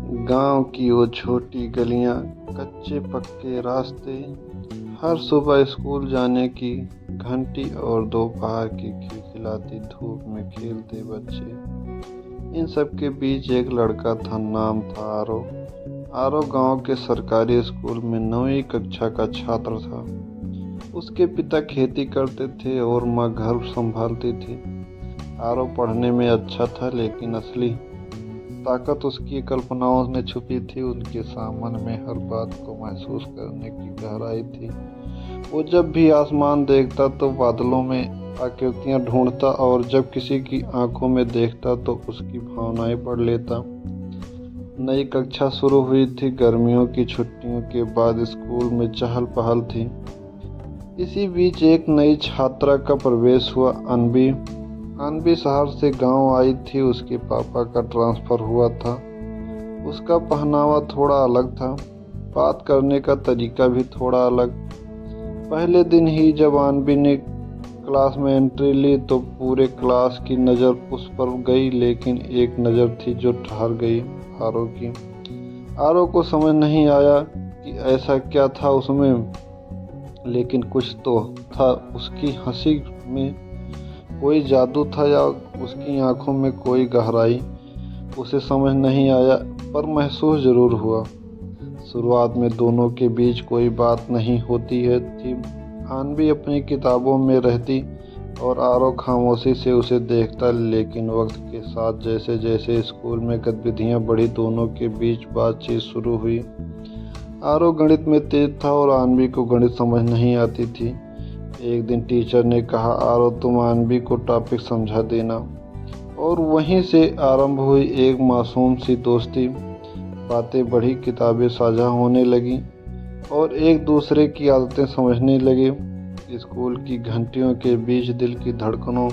गांव की वो छोटी गलियां, कच्चे पक्के रास्ते, हर सुबह स्कूल जाने की घंटी और दोपहर की खिलखिलाती धूप में खेलते बच्चे। इन सब के बीच एक लड़का था, नाम था आरव। आरव गांव के सरकारी स्कूल में 9वीं कक्षा का छात्र था। उसके पिता खेती करते थे और माँ घर संभालती थी। आरव पढ़ने में अच्छा था, लेकिन असली ताकत उसकी कल्पनाओं में छुपी थी। उनके सामन में हर बात को महसूस करने की गहराई थी। वो जब भी आसमान देखता तो बादलों में आकृतियां ढूंढता, और जब किसी की आंखों में देखता तो उसकी भावनाएं पढ़ लेता। नई कक्षा शुरू हुई थी। गर्मियों की छुट्टियों के बाद स्कूल में चहल पहल थी। इसी बीच एक नई छात्रा का प्रवेश हुआ, अनबी। अनबी शहर से गांव आई थी। उसके पापा का ट्रांसफ़र हुआ था। उसका पहनावा थोड़ा अलग था, बात करने का तरीका भी थोड़ा अलग। पहले दिन ही जब अनबी ने क्लास में एंट्री ली तो पूरे क्लास की नज़र उस पर गई, लेकिन एक नज़र थी जो ठहर गई, आरव की। आरव को समझ नहीं आया कि ऐसा क्या था उसमें, लेकिन कुछ तो था। उसकी हंसी में कोई जादू था या उसकी आंखों में कोई गहराई, उसे समझ नहीं आया, पर महसूस जरूर हुआ। शुरुआत में दोनों के बीच कोई बात नहीं होती थी। अनबी अपनी किताबों में रहती और आरव खामोशी से उसे देखता, लेकिन वक्त के साथ जैसे जैसे स्कूल में गतिविधियां बढ़ी, दोनों के बीच बातचीत शुरू हुई। आरव गणित में तेज था और अनबी को गणित समझ नहीं आती थी। एक दिन टीचर ने कहा, आरव तुम अनबी को टॉपिक समझा देना। और वहीं से आरंभ हुई एक मासूम सी दोस्ती। बातें बढ़ी, किताबें साझा होने लगी और एक दूसरे की आदतें समझने लगे। स्कूल की घंटियों के बीच दिल की धड़कनों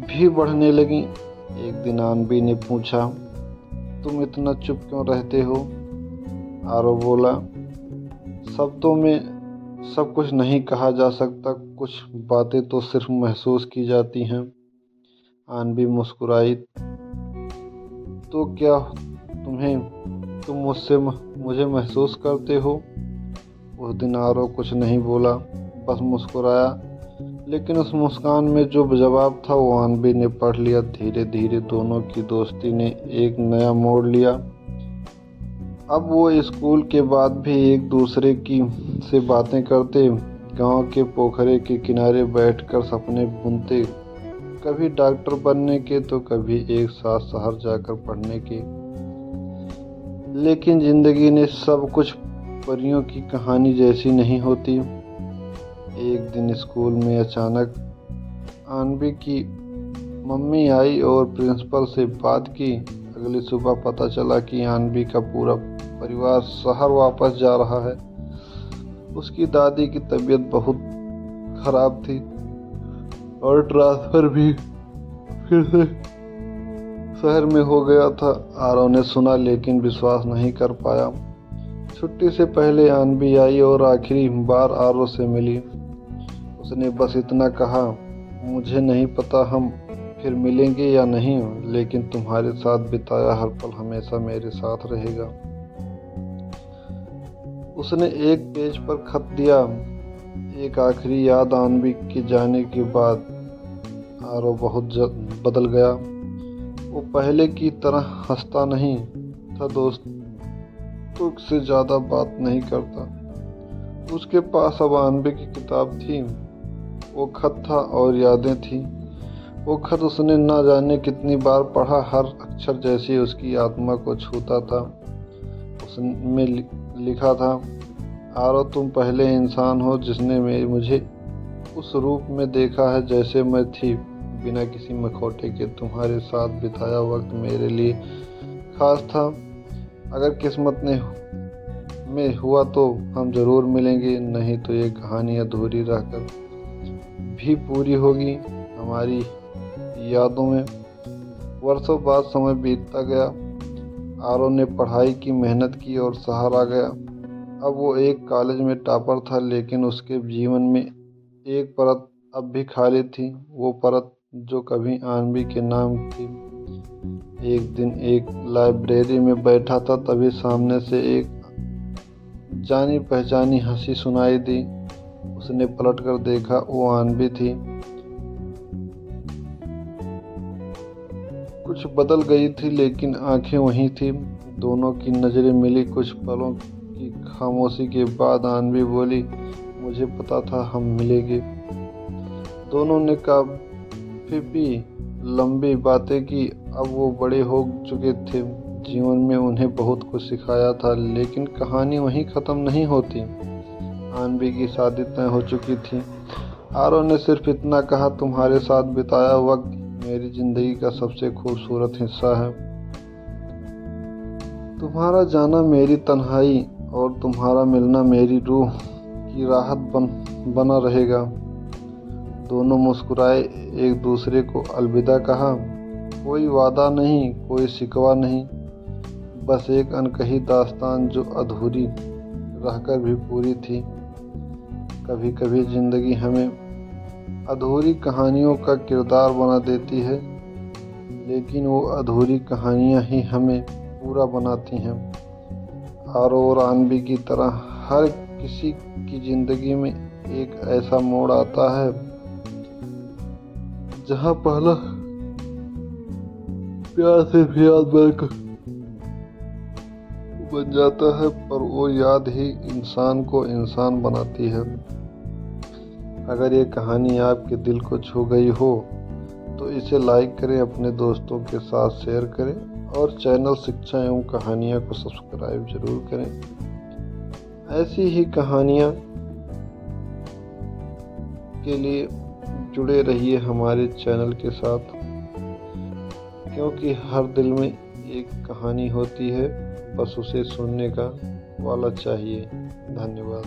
भी बढ़ने लगी। एक दिन अनबी ने पूछा, तुम इतना चुप क्यों रहते हो? आरव बोला, शब्दों में सब कुछ नहीं कहा जा सकता, कुछ बातें तो सिर्फ महसूस की जाती हैं। अनबी मुस्कुराई, तो क्या तुम मुझे महसूस करते हो? उस दिन आरव कुछ नहीं बोला, बस मुस्कुराया, लेकिन उस मुस्कान में जो जवाब था वो अनबी ने पढ़ लिया। धीरे धीरे दोनों की दोस्ती ने एक नया मोड़ लिया। अब वो स्कूल के बाद भी एक दूसरे की से बातें करते, गांव के पोखरे के किनारे बैठकर सपने बुनते, कभी डॉक्टर बनने के तो कभी एक साथ शहर जाकर पढ़ने के। लेकिन जिंदगी ने सब कुछ परियों की कहानी जैसी नहीं होती। एक दिन स्कूल में अचानक अनबी की मम्मी आई और प्रिंसिपल से बात की। अगली सुबह पता चला कि अनबी का पूरा परिवार शहर वापस जा रहा है। उसकी दादी की तबीयत बहुत खराब थी और ट्रांसफर भी फिर से शहर में हो गया था। आरव ने सुना लेकिन विश्वास नहीं कर पाया। छुट्टी से पहले अनबी आई और आखिरी बार आरव से मिली। उसने बस इतना कहा, मुझे नहीं पता हम फिर मिलेंगे या नहीं, लेकिन तुम्हारे साथ बिताया हर पल हमेशा मेरे साथ रहेगा। उसने एक पेज पर खत दिया, एक आखिरी याद। अनबी के जाने के बाद आरव बहुत बदल गया। वो पहले की तरह हंसता नहीं था, दोस्तों से ज़्यादा बात नहीं करता। उसके पास अब अनबी की किताब थी, वो खत था और यादें थी। वो खत उसने न जाने कितनी बार पढ़ा, हर अक्षर जैसे उसकी आत्मा को छूता था। उसमें लिखा था, आरव तुम पहले इंसान हो जिसने मुझे उस रूप में देखा है जैसे मैं थी, बिना किसी मखौटे के। तुम्हारे साथ बिताया वक्त मेरे लिए खास था। अगर किस्मत में हुआ तो हम जरूर मिलेंगे, नहीं तो ये कहानी अधूरी रहकर भी पूरी होगी हमारी यादों में। वर्षों बाद समय बीतता गया। आरव ने पढ़ाई की मेहनत की और शहर आ गया। अब वो एक कॉलेज में टॉपर था, लेकिन उसके जीवन में एक परत अब भी खाली थी, वो परत जो कभी अनबी के नाम थी। एक दिन एक लाइब्रेरी में बैठा था, तभी सामने से एक जानी पहचानी हंसी सुनाई दी। उसने पलटकर देखा, वो आनवी थी। कुछ बदल गई थी लेकिन आंखें वही थी। दोनों की नजरें मिली। कुछ पलों की खामोशी के बाद आनवी बोली, मुझे पता था हम मिलेंगे। दोनों ने काफी लंबी बातें की। अब वो बड़े हो चुके थे। जीवन में उन्हें बहुत कुछ सिखाया था, लेकिन कहानी वहीं खत्म नहीं होती। आनवी की शादी तय हो चुकी थी। आरव ने सिर्फ इतना कहा, तुम्हारे साथ बिताया वक्त मेरी जिंदगी का सबसे खूबसूरत हिस्सा है। तुम्हारा जाना मेरी तन्हाई और तुम्हारा मिलना मेरी रूह की राहत बना रहेगा। दोनों मुस्कुराए, एक दूसरे को अलविदा कहा। कोई वादा नहीं, कोई शिकवा नहीं, बस एक अनकही दास्तान जो अधूरी रहकर भी पूरी थी। कभी कभी जिंदगी हमें अधूरी कहानियों का किरदार बना देती है, लेकिन वो अधूरी कहानियां ही हमें पूरा बनाती हैं। आरव और आनवी की तरह हर किसी की जिंदगी में एक ऐसा मोड़ आता है जहां पहला प्यार से भी याद बन जाता है, पर वो याद ही इंसान को इंसान बनाती है। अगर ये कहानी आपके दिल को छू गई हो तो इसे लाइक करें, अपने दोस्तों के साथ शेयर करें और चैनल शिक्षा एवं कहानियाँ को सब्सक्राइब जरूर करें। ऐसी ही कहानियाँ के लिए जुड़े रहिए हमारे चैनल के साथ, क्योंकि हर दिल में एक कहानी होती है, बस उसे सुनने का वाला चाहिए। धन्यवाद।